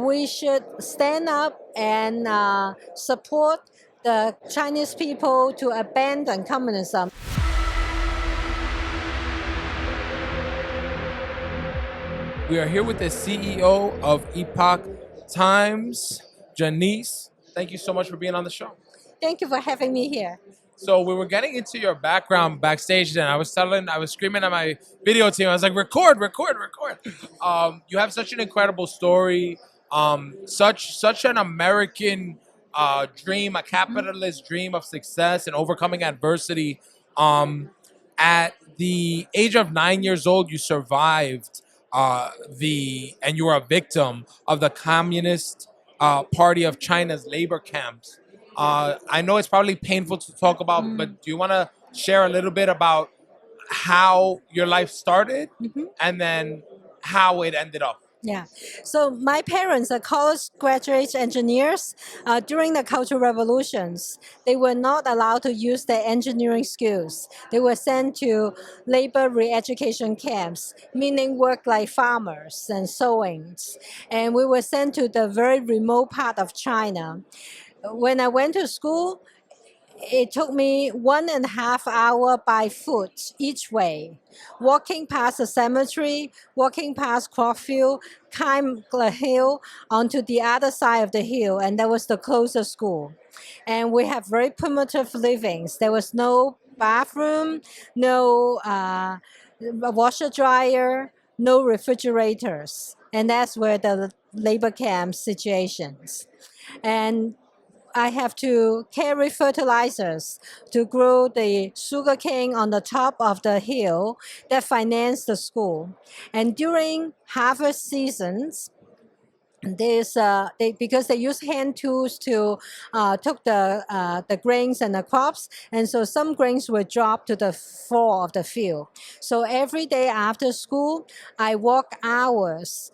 we should stand up and support the Chinese people to abandon communism. We are here with the CEO of Epoch Times, Janice. Thank you so much for being on the show. Thank you for having me here. So we were getting into your background backstage, and I was screaming at my video team. I was like, record, record, record. You have such an incredible story, such an American dream, a capitalist dream of success and overcoming adversity. At the age of 9 years old, you survived and you were a victim of the Communist Party of China's labor camps. I know it's probably painful to talk about, but do you want to share a little bit about how your life started and then how it ended up? Yeah. So my parents are college graduate engineers. During the Cultural Revolutions, they were not allowed to use their engineering skills. They were sent to labor re-education camps, meaning work like farmers and sewings. And we were sent to the very remote part of China. When I went to school, it took me 1.5 hours by foot each way, walking past the cemetery, walking past crop field, climb the hill onto the other side of the hill, and that was the closest school. And we have very primitive livings. There was no bathroom, no washer dryer, no refrigerators, and that's where the labor camp situations. And I have to carry fertilizers to grow the sugarcane on the top of the hill that financed the school. And during harvest seasons, because they use hand tools to took the grains and the crops, and so some grains were dropped to the floor of the field. So every day after school, I walk hours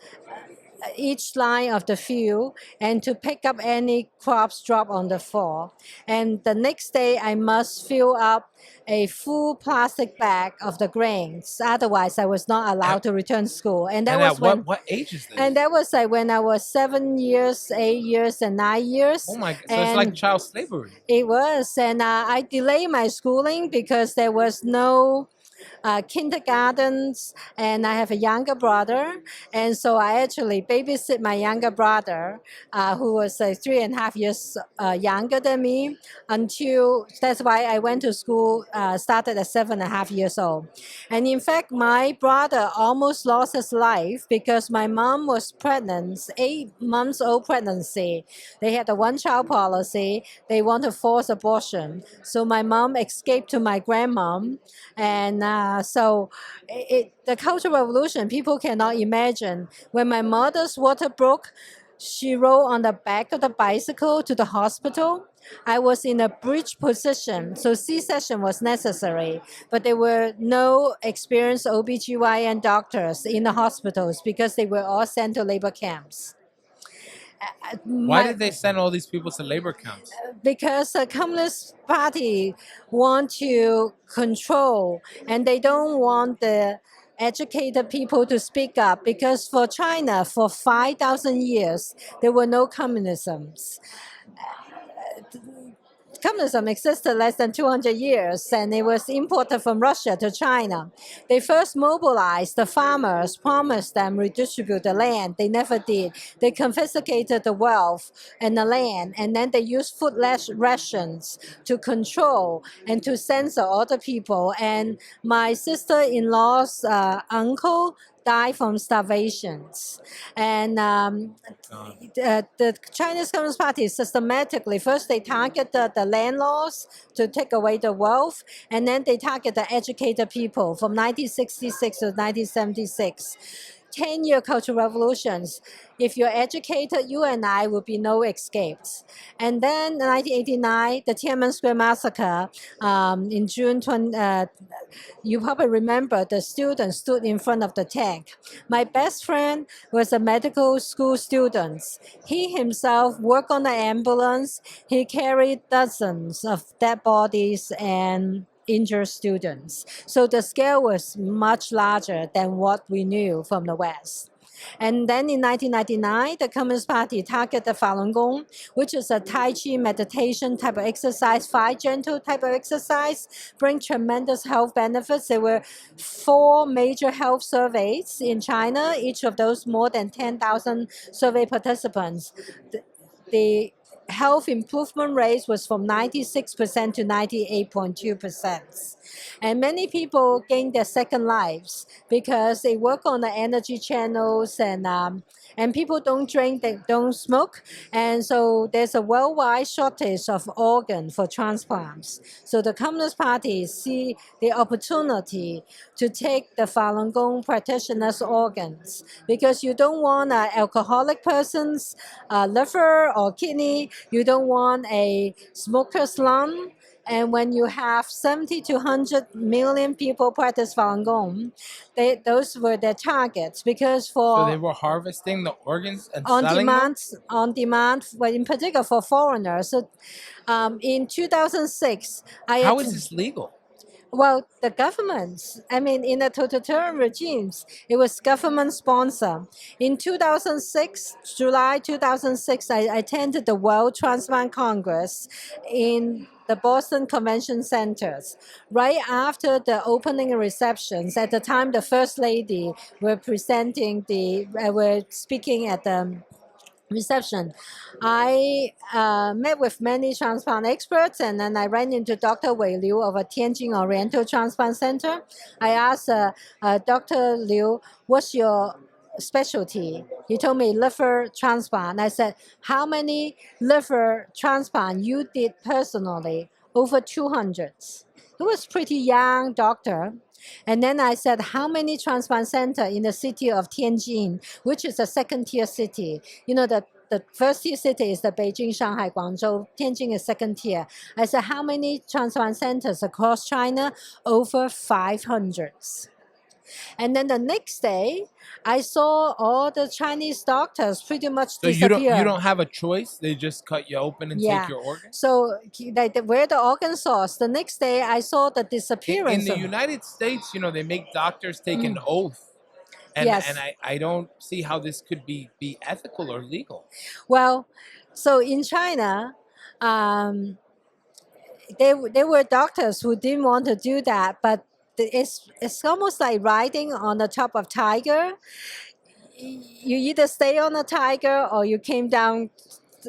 each line of the field and to pick up any crops dropped on the floor. And the next day, I must fill up a full plastic bag of the grains. Otherwise, I was not allowed to return to school. And that was at what age is this? And that was like when I was 7 years, 8 years, and 9 years. Oh my! So it's like child slavery. It was, and I delayed my schooling because there was no kindergartens, and I have a younger brother, and so I actually babysit my younger brother, who was 3.5 years younger than me. That's why I went to school, started at 7.5 years old. And in fact, my brother almost lost his life because my mom was pregnant, 8 months old pregnancy. They had a one-child policy. They want to force abortion. So my mom escaped to my grandmom, and the Cultural Revolution, people cannot imagine. When my mother's water broke, she rode on the back of the bicycle to the hospital. I was in a bridge position, so C-section was necessary, but there were no experienced OBGYN doctors in the hospitals because they were all sent to labor camps. Why did they send all these people to labor camps? Because the Communist Party want to control, and they don't want the educated people to speak up, because for China, for 5,000 years, there were no communisms. Communism existed less than 200 years, and it was imported from Russia to China. They first mobilized the farmers, promised them redistribute the land. They never did. They confiscated the wealth and the land, and then they used food rations to control and to censor other people. And my sister-in-law's uncle died from starvations. And the Chinese Communist Party systematically, first they targeted the landlords to take away the wealth, and then they target the educated people from 1966 to 1976. 10-year Cultural Revolutions. If you're educated, you and I will be no escapes. And then 1989, the Tiananmen Square massacre in June 20, you probably remember the student stood in front of the tank. My best friend was a medical school student. He himself worked on the ambulance. He carried dozens of dead bodies and injured students. So the scale was much larger than what we knew from the West. And then in 1999, the Communist Party targeted the Falun Gong, which is a Tai Chi meditation type of exercise, 5 gentle type of exercise, bring tremendous health benefits. There were 4 major health surveys in China, each of those more than 10,000 survey participants. The health improvement rate was from 96% to 98.2%. And many people gain their second lives because they work on the energy channels, and people don't drink, they don't smoke. And so there's a worldwide shortage of organ for transplants. So the Communist Party see the opportunity to take the Falun Gong practitioners' organs, because you don't want an alcoholic person's liver or kidney, you don't want a smoker's lung. And when you have 70 to 100 million people practice Falun Gong, those were their targets, because So they for were harvesting the organs and on selling them? demand, but in particular for foreigners. So in 2006, How is this legal? well, the governments, I mean, in the totalitarian regimes, it was government sponsor. In 2006, July 2006, I attended the World Transplant Congress in the Boston Convention Centers. Right after the opening receptions, at the time the First Lady were were speaking at the reception, I met with many transplant experts, and then I ran into Dr. Wei Liu of a Tianjin Oriental Transplant Center. I asked Dr. Liu, what's your specialty? He told me liver transplant. I said, how many liver transplant you did personally? Over 200. He was pretty young doctor. And then I said, how many transplant center in the city of Tianjin, which is a second tier city? You know, the first tier city is the Beijing, Shanghai, Guangzhou. Tianjin is second tier. I said, how many transplant centers across China? Over 500. And then the next day, I saw all the Chinese doctors pretty much So disappear. you don't have a choice. They just cut you open and take your organs. So where the organ source, the next day I saw the disappearance. In the United States, they make doctors take an oath, and Yes. and I don't see how this could be ethical or legal. Well, so in China, there were doctors who didn't want to do that, but it's almost like riding on the top of tiger. You either stay on the tiger or you came down.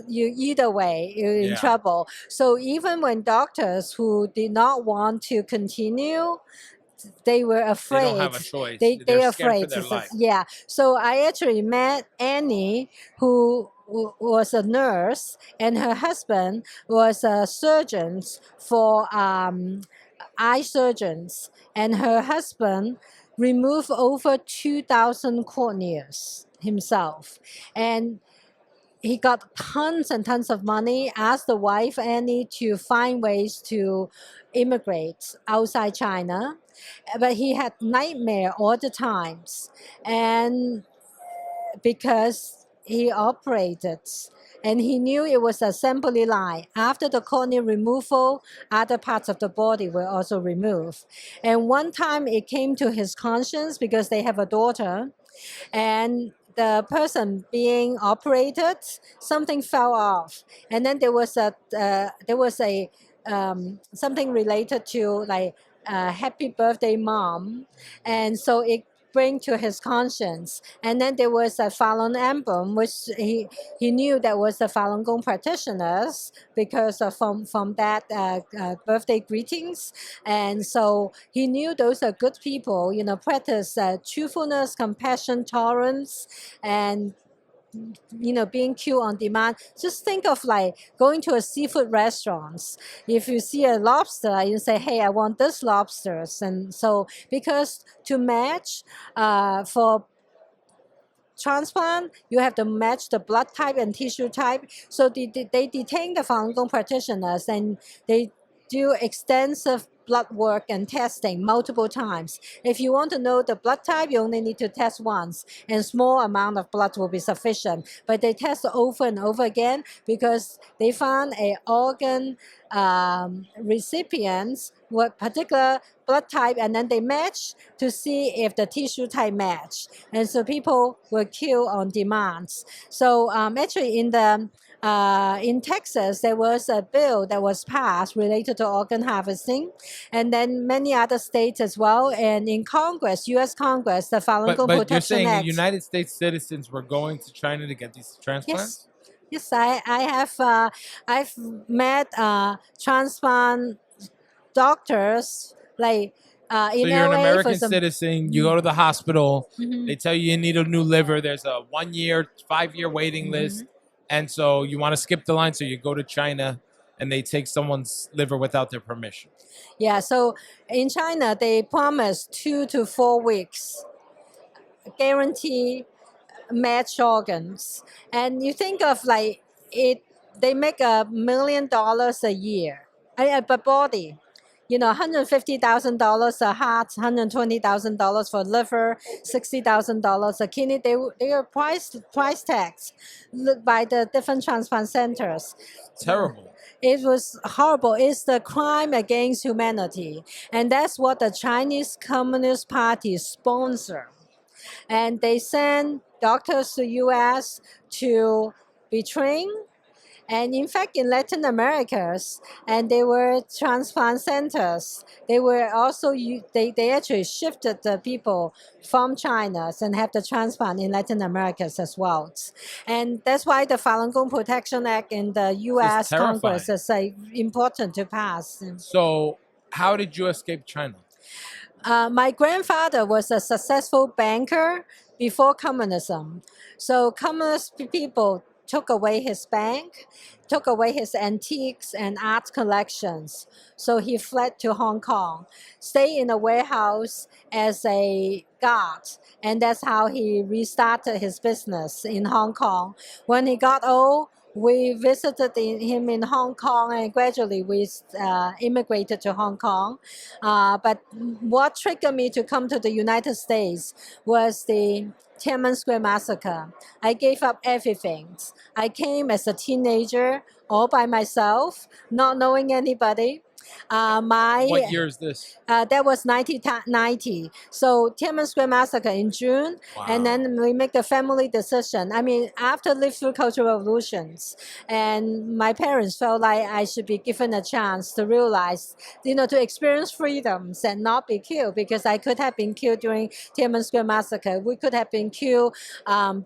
You either way, you're in trouble. So even when doctors who did not want to continue, they were afraid. They don't have a choice. They're afraid afraid. for their life. Yeah. So I actually met Annie, who was a nurse, and her husband was a surgeon for eye surgeons, and her husband removed over 2,000 corneas himself, and he got tons and tons of money, asked the wife Annie to find ways to immigrate outside China, but he had nightmare all the times, and because he operated and he knew it was assembly line. After the cornea removal, other parts of the body were also removed. And one time it came to his conscience because they have a daughter, and the person being operated, something fell off, and then there was a something related to like happy birthday mom, and so it bring to his conscience. And then there was a Falun emblem, which he knew that was the Falun Gong practitioners because of from that birthday greetings. And so he knew those are good people, practice truthfulness, compassion, tolerance, and being queued on demand. Just think of like going to a seafood restaurant. If you see a lobster, you say, hey, I want this lobsters. And so because to match for transplant, you have to match the blood type and tissue type. So they detain the Falun Gong practitioners, and they do extensive blood work and testing multiple times. If you want to know the blood type, you only need to test once, and small amount of blood will be sufficient. But they test over and over again because they found a organ recipients what particular blood type, and then they match to see if the tissue type match. And so people were killed on demands. So actually in Texas, there was a bill that was passed related to organ harvesting, and then many other states as well. And in Congress, U.S. Congress, the Falun Gong But you're Protection saying Act. United States citizens were going to China to get these transplants? Yes, I have. I've met transplant doctors like So in you're an LA for American some. citizen. You go to the hospital. Mhm. They tell you need a new liver. There's a 1 year, 5 year waiting list, and so you want to skip the line. So you go to China, and they take someone's liver without their permission. Yeah, so in China, they promise 2 to 4 weeks guarantee match organs, and you think of like it. They make $1 million a year, per body. $150,000 a heart, $120,000 for liver, $60,000 a kidney. They are price tags by the different transplant centers. Terrible. It was horrible. It's the crime against humanity, and that's what the Chinese Communist Party sponsor. And they send doctors to U.S. to be trained. And in fact, in Latin Americas, and they were transplant centers. They were also they actually shifted the people from China and have the transplant in Latin Americas as well. And that's why the Falun Gong Protection Act in the U.S. Congress is important to pass. So how did you escape China? My grandfather was a successful banker before communism. So communist people took away his bank, took away his antiques and art collections. So he fled to Hong Kong, stayed in a warehouse as a guard, and that's how he restarted his business in Hong Kong. When he got old, we visited him in Hong Kong, and gradually we immigrated to Hong Kong. But what triggered me to come to the United States was the Tiananmen Square massacre. I gave up everything. I came as a teenager, all by myself, not knowing anybody. What year is this? That was 1990. So Tiananmen Square massacre in June, Wow. and then we make the family decision. I mean, after lived through cultural revolutions, and my parents felt like I should be given a chance to realize, to experience freedoms and not be killed, because I could have been killed during Tiananmen Square massacre. We could have been killed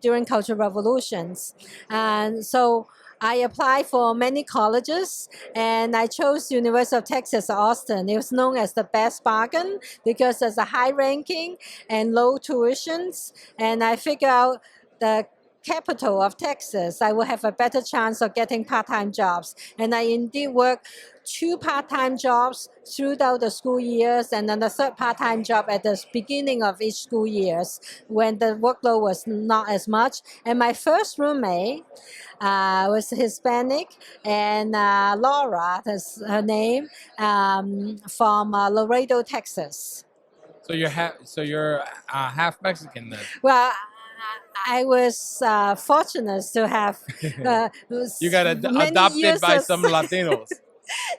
during cultural revolutions, and so I applied for many colleges, and I chose University of Texas, Austin. It was known as the best bargain because there's a high ranking and low tuitions. And I figured out the capital of Texas, I will have a better chance of getting part-time jobs. And I indeed worked 2 part-time jobs throughout the school years, and then the 3rd part-time job at the beginning of each school years when the workload was not as much. And my first roommate was Hispanic, and Laura, that's her name, from Laredo, Texas. So you're half Mexican then. Well, I was fortunate to have You got adopted by some Latinos.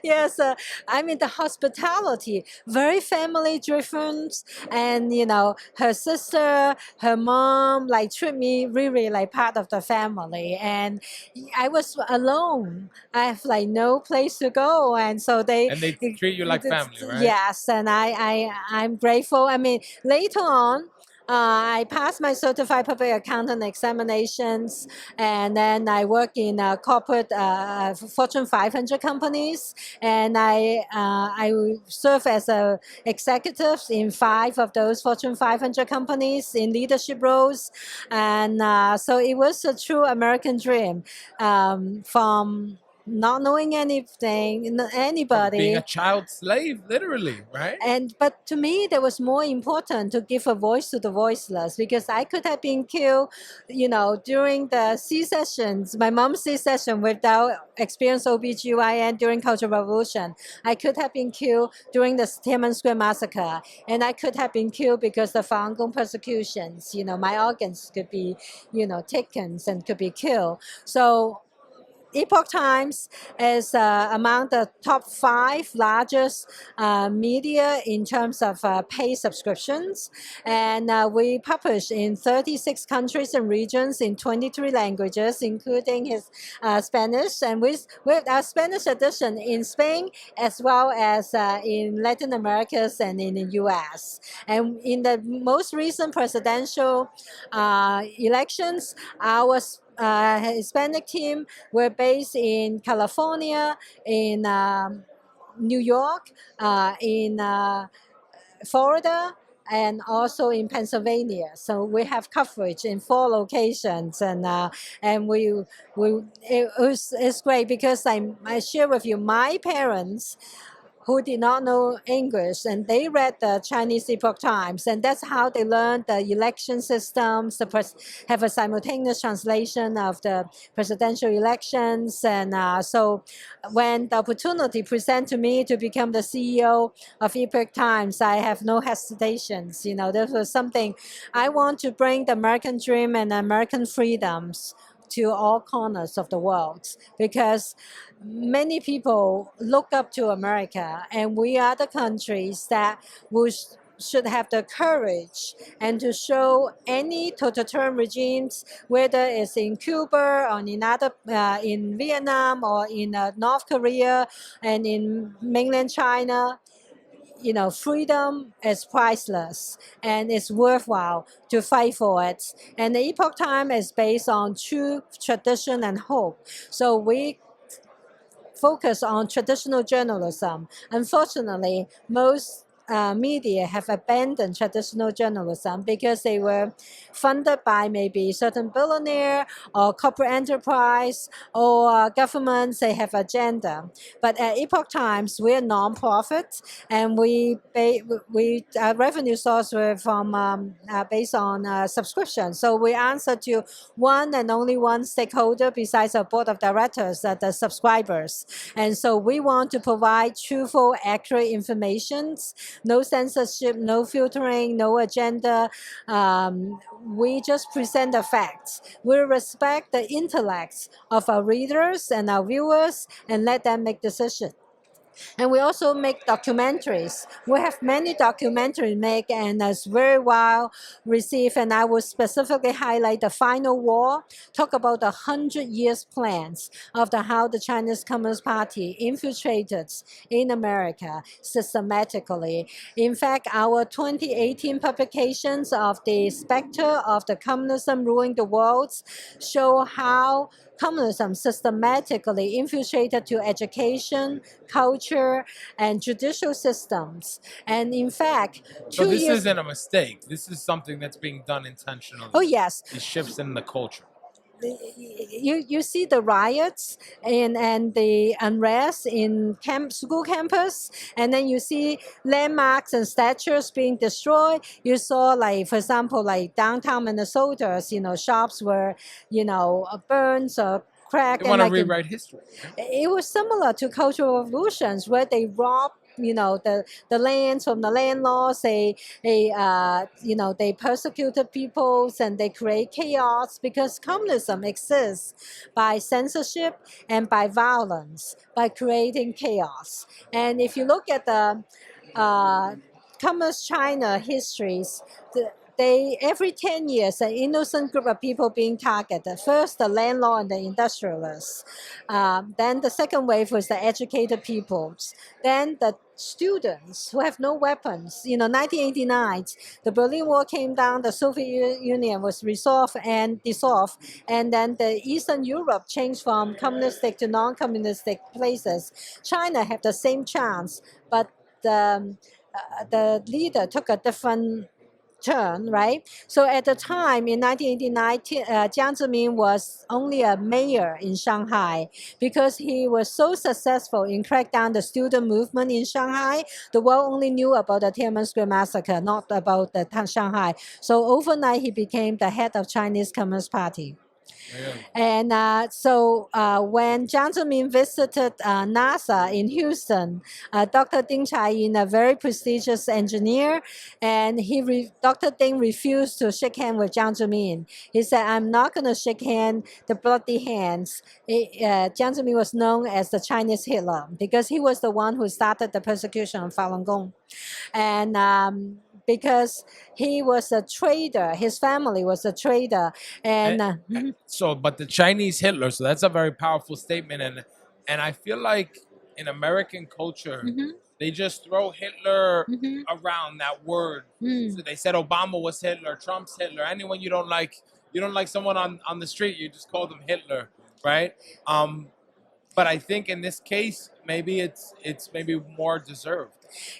Yes, I mean the hospitality, very family driven, and her sister, her mom, like treat me really like part of the family, and I was alone. I have like no place to go, and so they treat you like family, right? Yes, and I'm grateful. I mean, later on, I passed my certified public accountant examinations, and then I work in corporate Fortune 500 companies, and I serve as a executive in 5 of those Fortune 500 companies in leadership roles, and so it was a true American dream, from not knowing anything, anybody. Being a child slave, literally, right? But to me, that was more important to give a voice to the voiceless, because I could have been killed, during the C-sessions, my mom's C-session without experience OBGYN during Cultural Revolution. I could have been killed during the Tiananmen Square massacre, and I could have been killed because of Falun Gong persecutions. My organs could be, taken and could be killed. So Epoch Times is among the top 5 largest media in terms of paid subscriptions. And we publish in 36 countries and regions in 23 languages, including his Spanish. And with our Spanish edition in Spain, as well as in Latin America and in the US. And in the most recent presidential elections, our Hispanic team were based in California, in New York, in Florida, and also in Pennsylvania. So we have coverage in 4 locations, and it's great because I share with you my parents who did not know English, and they read the Chinese Epoch Times, and that's how they learned the election systems, have a simultaneous translation of the presidential elections. And so when the opportunity presented to me to become the CEO of Epoch Times, I have no hesitations. This was something I want to bring the American dream and American freedoms to all corners of the world, because many people look up to America, and we are the countries that should have the courage and to show any totalitarian regimes, whether it's in Cuba or in Vietnam or in North Korea and in mainland China. Freedom is priceless, and it's worthwhile to fight for it. And the Epoch Time is based on true tradition and hope. So we focus on traditional journalism. Unfortunately, most media have abandoned traditional journalism because they were funded by maybe certain billionaire or corporate enterprise or governments. They have agenda. But at Epoch Times, we're non-profit, and our revenue source were from based on subscription. So we answer to one and only one stakeholder besides our board of directors, the subscribers. And so we want to provide truthful, accurate information, no censorship, no filtering, no agenda. We just present the facts. We respect the intellects of our readers and our viewers and let them make decisions. And we also make documentaries. We have many documentaries made, and it's very well received. And I will specifically highlight the Final War, talk about the 100 years plans of how the Chinese Communist Party infiltrated in America systematically. In fact, our 2018 publications of the Spectre of the Communism Ruling the World show how communism systematically infiltrated to education, culture, and judicial systems. And in fact, So this isn't a mistake. This is something that's being done intentionally. Oh, yes. These shifts in the culture. You see the riots and the unrest in school campus, and then you see landmarks and statues being destroyed. You saw, like, for example, like downtown Minnesota, shops were, burned or cracked. They want to rewrite history. It was similar to cultural revolutions where they robbed the lands from the landlords. They persecuted peoples, and they create chaos, because communism exists by censorship and by violence, by creating chaos. And if you look at the Communist China histories, every 10 years, an innocent group of people being targeted. First, the landlord and the industrialists. Then the second wave was the educated peoples. Then the students who have no weapons. 1989, the Berlin Wall came down, the Soviet Union was dissolved, and then the Eastern Europe changed from communistic to non-communistic places. China had the same chance, but the leader took a different turn, right? So at the time in 1989, Jiang Zemin was only a mayor in Shanghai. Because he was so successful in cracking down the student movement in Shanghai, the world only knew about the Tiananmen Square massacre, not about the Shanghai. So overnight, he became the head of Chinese Communist Party. And when Jiang Zemin visited NASA in Houston, Dr. Ding Chai-yin, a very prestigious engineer, and Dr. Ding refused to shake hand with Jiang Zemin. He said, "I'm not going to shake hand, the bloody hands." Jiang Zemin was known as the Chinese Hitler because he was the one who started the persecution of Falun Gong. And because he was a trader, his family was a trader, but the Chinese Hitler. So that's a very powerful statement, and I feel like in American culture, they just throw Hitler around that word. So they said Obama was Hitler, Trump's Hitler. Anyone you don't like someone on the street, you just call them Hitler, right? But I think in this case, maybe it's maybe more deserved.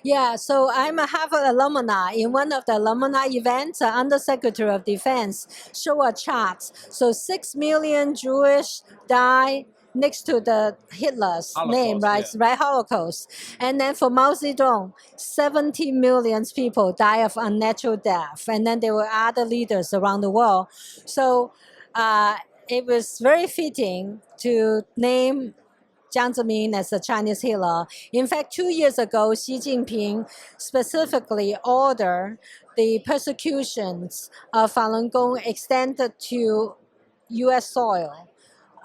Yeah, so I'm a Harvard alumni. In one of the alumni events, the Undersecretary of Defense showed a chart. So 6 million Jewish died next to the Hitler's Holocaust, name, right? yeah. Right, Holocaust. And then for Mao Zedong, 70 million people die of unnatural death. And then there were other leaders around the world. So it was very fitting to name Jiang Zemin as the Chinese Hitler. In fact, 2 years ago, Xi Jinping specifically ordered the persecutions of Falun Gong extended to U.S. soil.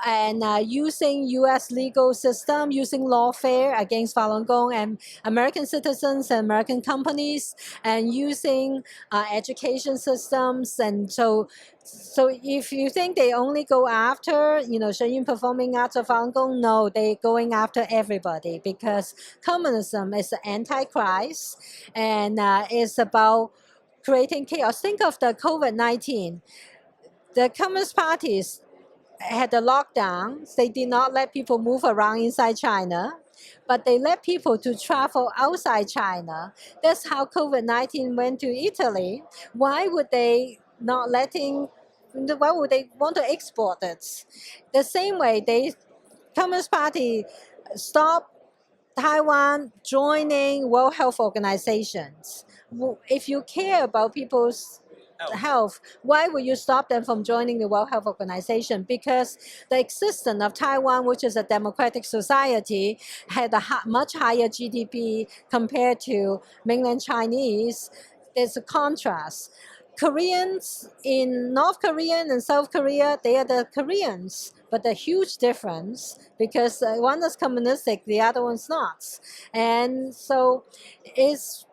And using U.S. legal system, using lawfare against Falun Gong and American citizens and American companies, and using education systems. And so if you think they only go after, Shen Yun performing arts of Falun Gong, no, they're going after everybody because communism is the antichrist and it's about creating chaos. Think of the COVID-19. The Communist parties had a lockdown. They did not let people move around inside China, but they let people to travel outside China. That's how COVID-19 went to Italy. Why would they why would they want to export it? The same way Communist Party stopped Taiwan joining World Health Organizations. If you care about people's health, why would you stop them from joining the World Health Organization? Because the existence of Taiwan, which is a democratic society, had a much higher GDP compared to mainland Chinese. There's a contrast. Koreans in North Korea and South Korea, they are the Koreans, but a huge difference because one is communistic, the other one's not. And so it's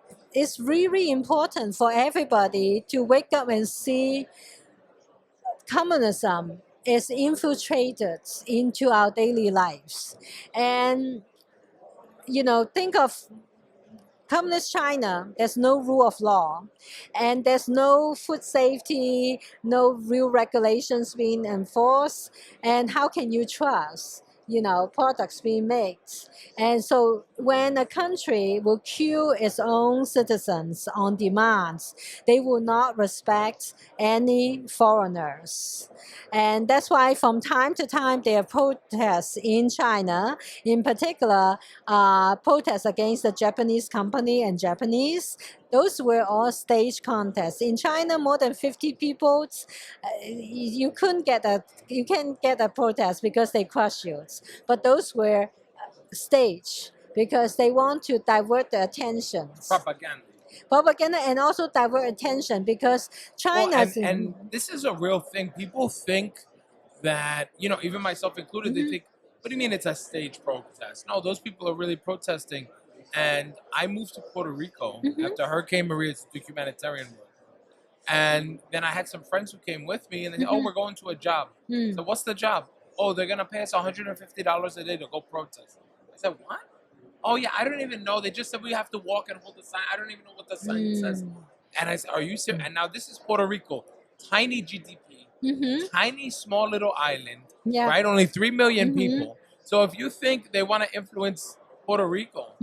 really important for everybody to wake up and see communism is infiltrated into our daily lives. And, think of Communist China, there's no rule of law, and there's no food safety, no real regulations being enforced. And how can you trust, products being made? And so when a country will kill its own citizens on demand, they will not respect any foreigners. And that's why from time to time there are protests in China, in particular protests against the Japanese company and Japanese. Those were all staged contests. In China, more than 50 people, you can't get a protest because they crush you. But those were staged because they want to divert the attention. Propaganda and also divert attention because China. And this is a real thing. People think that, even myself included, they think, what do you mean it's a stage protest? No, those people are really protesting. And I moved to Puerto Rico after Hurricane Maria to do humanitarian work. And then I had some friends who came with me and they said, oh, we're going to a job. So what's the job? Oh, they're going to pay us $150 a day to go protest. I said, what? Oh, yeah, I don't even know. They just said we have to walk and hold the sign. I don't even know what the sign says. And I said, are you serious? And now this is Puerto Rico. Tiny GDP. Tiny, small little island. Yeah. Right? Only 3 million people. So if you think they want to influence Puerto Rico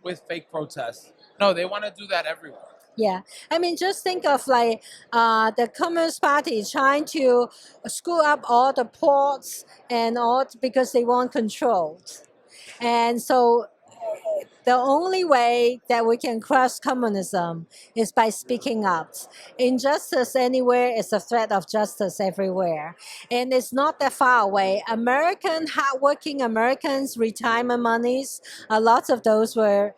with fake protests, no, they want to do that everywhere. Yeah, I mean, just think of the Communist Party trying to screw up all the ports and all because they want control. And so the only way that we can crush communism is by speaking up. Injustice anywhere is a threat of justice everywhere. And it's not that far away. Hardworking Americans' retirement monies, a lot of those were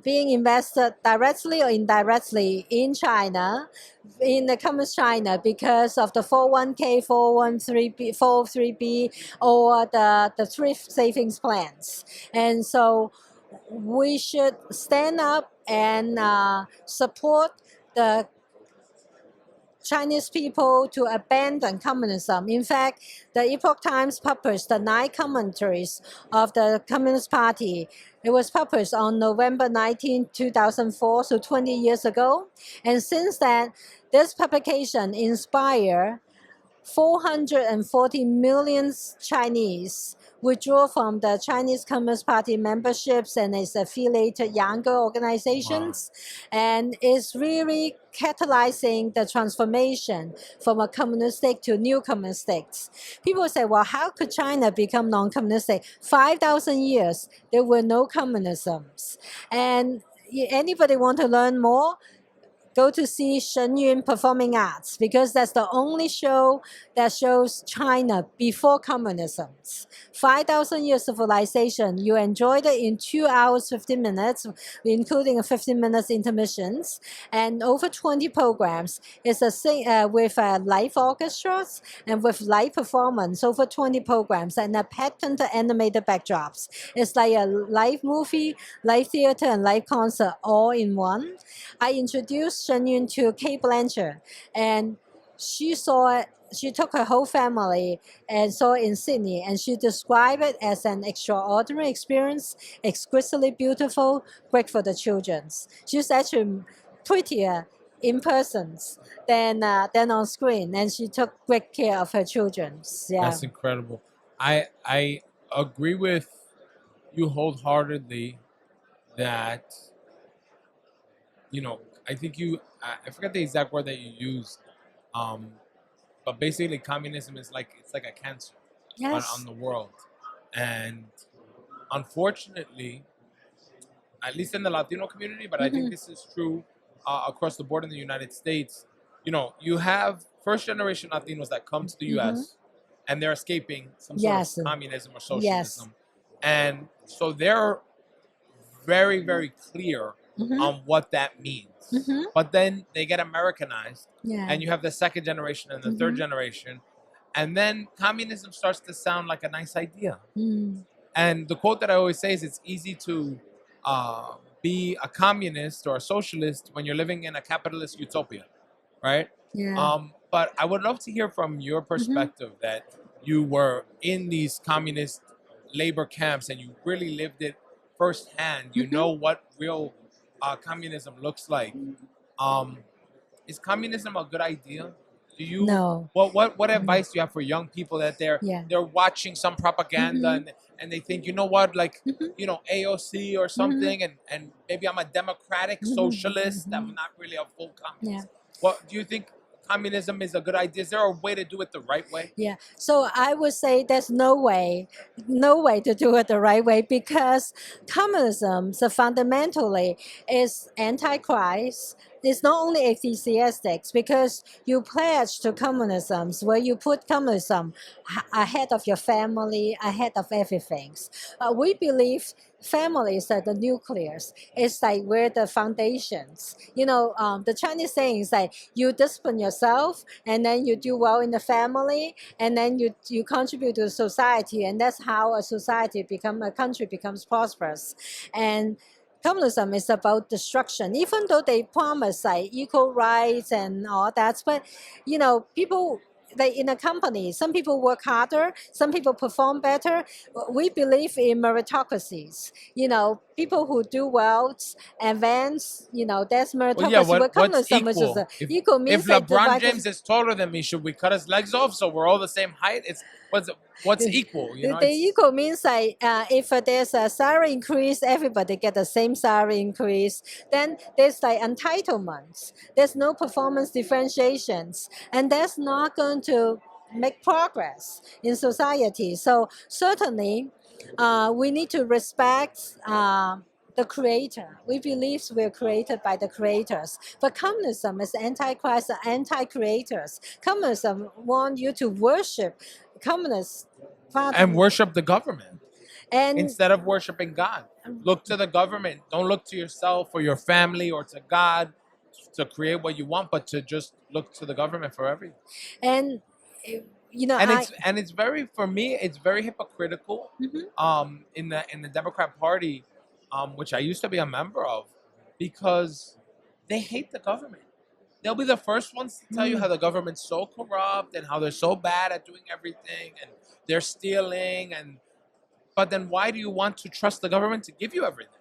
being invested directly or indirectly in China, in the communist China, because of the 401k, 413b, 403b, or the thrift savings plans. And so we should stand up and support the Chinese people to abandon communism. In fact, the Epoch Times published the 9 commentaries of the Communist Party. It was published on November 19, 2004, so 20 years ago. And since then, this publication inspired 440 million Chinese withdrew from the Chinese Communist Party memberships and its affiliated younger organizations. Wow. And it's really catalyzing the transformation from a communistic to new communistic. People say, well, how could China become non-communistic? 5,000 years, there were no communisms. And anybody want to learn more? Go to see Shen Yun Performing Arts, because that's the only show that shows China before communism. 5,000 years of civilization. You enjoyed it in 2 hours, 15 minutes, including a 15 minutes intermissions, and over 20 programs. It's with live orchestras and with live performance, over 20 programs, and a patented animated backdrops. It's like a live movie, live theater, and live concert all in one. I introduced Shen Yun to Kate Blanchard, and she saw it. She took her whole family and saw it in Sydney, and she described it as an extraordinary experience, exquisitely beautiful, great for the children. She's actually prettier in person than on screen, and she took great care of her children. Yeah. That's incredible. I agree with you wholeheartedly that, you know, I think I forget the exact word that you used, but basically communism is it's like a cancer. Yes. on the world. And unfortunately, at least in the Latino community, but I think this is true across the board in the United States, you know, you have first generation Latinos that come to the US and they're escaping some sort of communism or socialism. And so they're very, very clear on what that means. But then they get Americanized, and you have the second generation and the third generation, and then communism starts to sound like a nice idea. And the quote that I always say is, it's easy to be a communist or a socialist when you're living in a capitalist utopia, right? But I would love to hear from your perspective that you were in these communist labor camps and you really lived it firsthand. You know what real communism looks like. Is communism a good idea? Do you? No. What advice do you have for young people that they're watching some propaganda and they think, you know what, like you know, AOC or something, and maybe I'm a democratic socialist. I'm not really a full communist. What do you think? Communism is a good idea. Is there a way to do it the right way? Yeah. So I would say there's no way to do it the right way, because communism, so fundamentally, is antichrist. It's not only atheistic, because you pledge to communism where you put communism ahead of your family, ahead of everything. We believe families are the nucleus. It's like we're the foundations. You know, the Chinese saying is like you discipline yourself, and then you do well in the family, and then you contribute to society, and that's how a country becomes prosperous. And communism is about destruction, even though they promise like equal rights and all that. But you know, people, like in a company, some people work harder, some people perform better. We believe in meritocracies. You know, people who do well advance. You know, that's meritocracy. Well, But communism what's is equal? equal means if LeBron James is taller than me, should we cut his legs off so we're all the same height? What's equal? You know, the equal means like if there's a salary increase, everybody get the same salary increase. Then there's like entitlements. There's no performance differentiations, and that's not going to make progress in society. So certainly, we need to respect the creator. We believe we're created by the creators. But communism is anti-Christ, anti-creators. Communism want you to worship communist party. And worship the government And instead of worshiping God. Look to the government. Don't look to yourself or your family or to God to create what you want, but to just look to the government for everything. and you know, And it's very, for me, it's very hypocritical. In the Democrat Party, which I used to be a member of, because they hate the government. They'll be the first ones to tell you how the government's so corrupt and how they're so bad at doing everything and they're stealing. But then why do you want to trust the government to give you everything?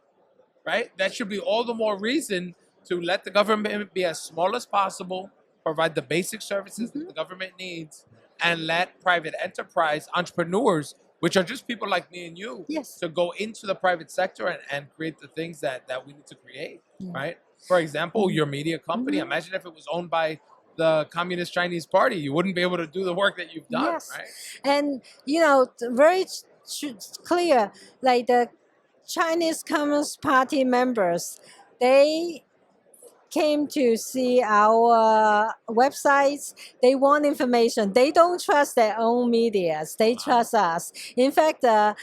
Right? That should be all the more reason to let the government be as small as possible, provide the basic services that the government needs, and let private enterprise entrepreneurs, which are just people like me and you, Yes. to go into the private sector and create the things that we need to create, right? For example, your media company, imagine if it was owned by the Communist Chinese Party, you wouldn't be able to do the work that you've done, Yes. right? And very clear, like the Chinese Communist Party members, they came to see our websites. They want information. They don't trust their own medias. They trust us. In fact, the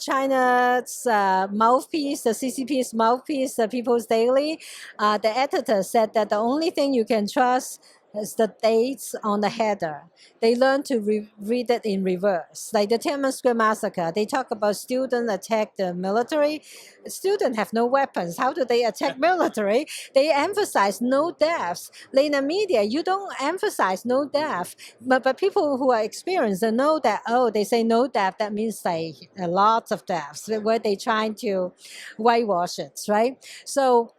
China's mouthpiece, the CCP's mouthpiece, the People's Daily, the editor said that the only thing you can trust is the dates on the header. They learn to read it in reverse. Like the Tiananmen Square massacre, they talk about students attack the military. Students have no weapons. How do they attack military? They emphasize no deaths. Like in the media, you don't emphasize no death. But people who are experienced, they know that, they say no death, that means like lots of deaths, where they trying to whitewash it, right? So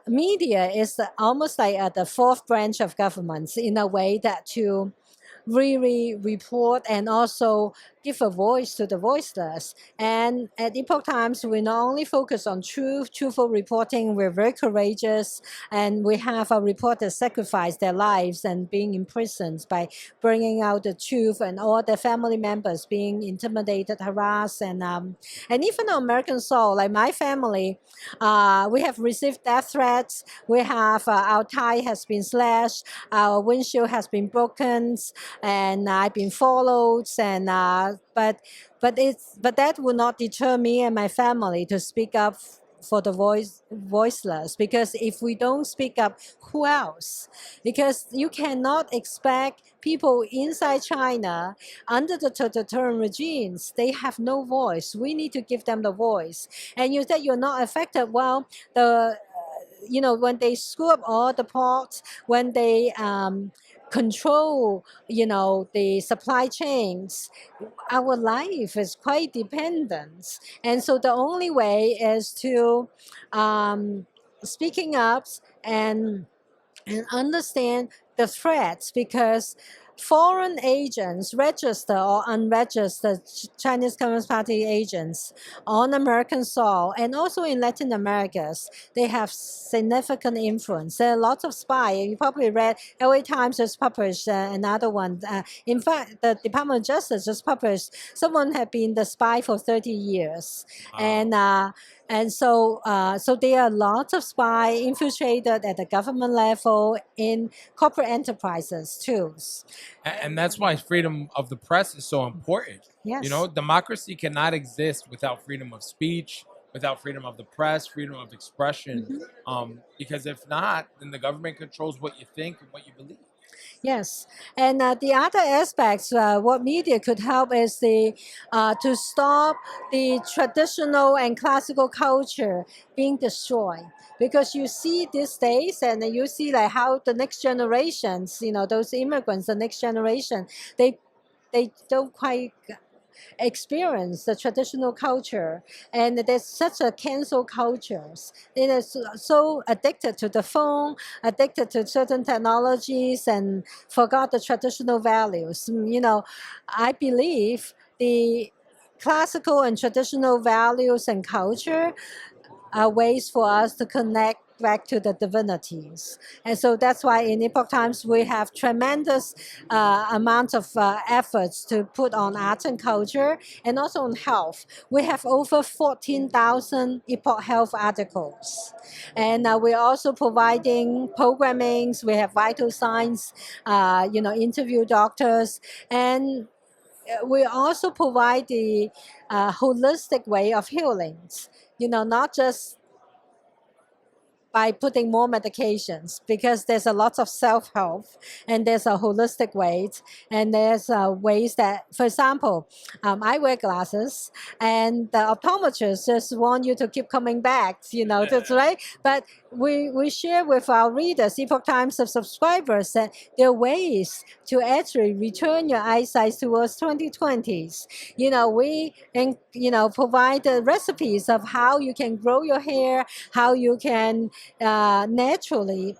media is almost like the fourth branch of governments in a way that to really report and also give a voice to the voiceless. And at Epoch Times, we not only focus on truthful reporting, we're very courageous, and we have our reporters sacrifice their lives and being imprisoned by bringing out the truth, and all their family members being intimidated, harassed, and even on American soil, like my family, we have received death threats. We have our tie has been slashed, our windshield has been broken, and I've been followed, and but that will not deter me and my family to speak up for the voiceless, because if we don't speak up, who else? Because you cannot expect people inside China under the totalitarian regimes, they have no voice. We need to give them the voice. And you said you're not affected. Well, when they screw up all the ports, when they control, the supply chains, our life is quite dependent. And so the only way is to speaking up and understand the threats, because foreign agents, registered or unregistered Chinese Communist Party agents on American soil and also in Latin America, they have significant influence. There are lots of spies. You probably read LA Times just published another one. In fact, the Department of Justice just published someone had been the spy for 30 years. Wow. And so there are lots of spies infiltrated at the government level in corporate enterprises too. And that's why freedom of the press is so important. Yes. Democracy cannot exist without freedom of speech, without freedom of the press, freedom of expression. Because if not, then the government controls what you think and what you believe. Yes, and the other aspects, what media could help is to stop the traditional and classical culture being destroyed. Because you see these days, and you see like how the next generations, those immigrants, the next generation, they don't quite experience the traditional culture, and there's such a cancel cultures. It is so addicted to the phone, addicted to certain technologies, and forgot the traditional values. I believe the classical and traditional values and culture are ways for us to connect back to the divinities. And so that's why in Epoch Times we have tremendous amount of efforts to put on art and culture and also on health. We have over 14,000 Epoch Health articles. And we're also providing programmings. We have vital signs, interview doctors. And we also provide the holistic way of healings, not just by putting more medications, because there's a lot of self-help and there's a holistic ways, and there's ways that, for example, I wear glasses and the optometrist just want you to keep coming back, that's right. But we share with our readers, Epoch Times of subscribers, that there are ways to actually return your eyesight towards 2020s. We provide the recipes of how you can grow your hair, how you can naturally.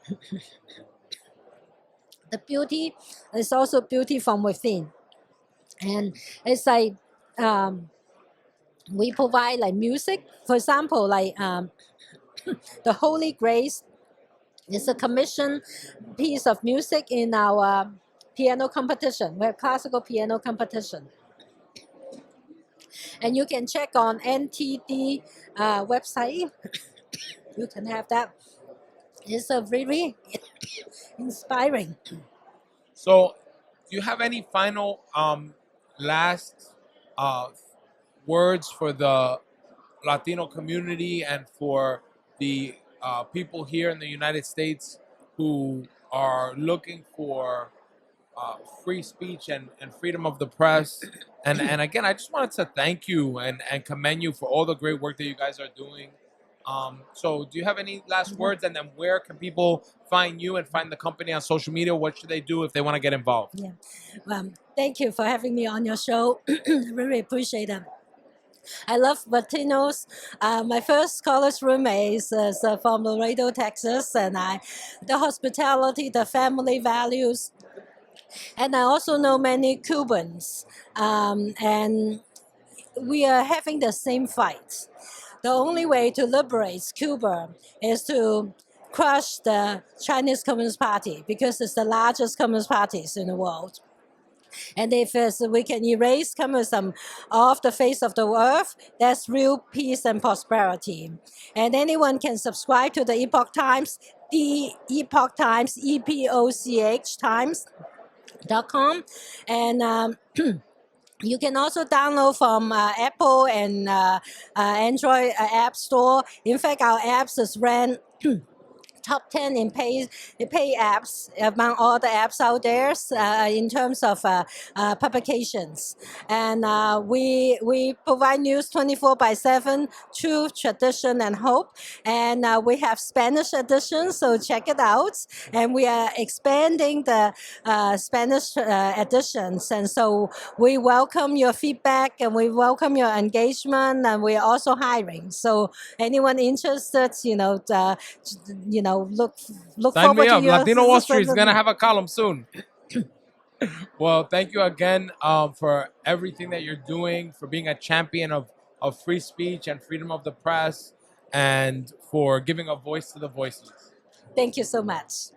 The beauty is also beauty from within, and it's like we provide like music, for example, like the Holy Grace is a commissioned piece of music in our piano competition. We have classical piano competition, and you can check on NTD website. You can have that. It's a very inspiring. So, do you have any final last words for the Latino community and for the people here in the United States who are looking for free speech and freedom of the press? And again, I just wanted to thank you and commend you for all the great work that you guys are doing. So do you have any last words? And then where can people find you and find the company on social media? What should they do if they want to get involved? Yeah. Thank you for having me on your show. Really appreciate it. I love Latinos. My first college roommate is from Laredo, Texas, and the hospitality, the family values, and I also know many Cubans, and we are having the same fight. The only way to liberate Cuba is to crush the Chinese Communist Party, because it's the largest communist parties in the world. And if we can erase communism off the face of the earth, that's real peace and prosperity. And anyone can subscribe to the Epoch Times, the Epoch Times, EPOCH Times.com. And you can also download from Apple and Android App Store. In fact, our apps is ranked top 10 in pay apps among all the apps out there in terms of publications. And we provide news 24/7, truth, tradition, and hope. And we have Spanish edition, so check it out. And we are expanding the Spanish editions. And so we welcome your feedback and we welcome your engagement, and we're also hiring. So anyone interested, look Sign forward me to up. your Latino Wall Street is going to have a column soon. Well, thank you again for everything that you're doing, for being a champion of free speech and freedom of the press, and for giving a voice to the voiceless. Thank you so much.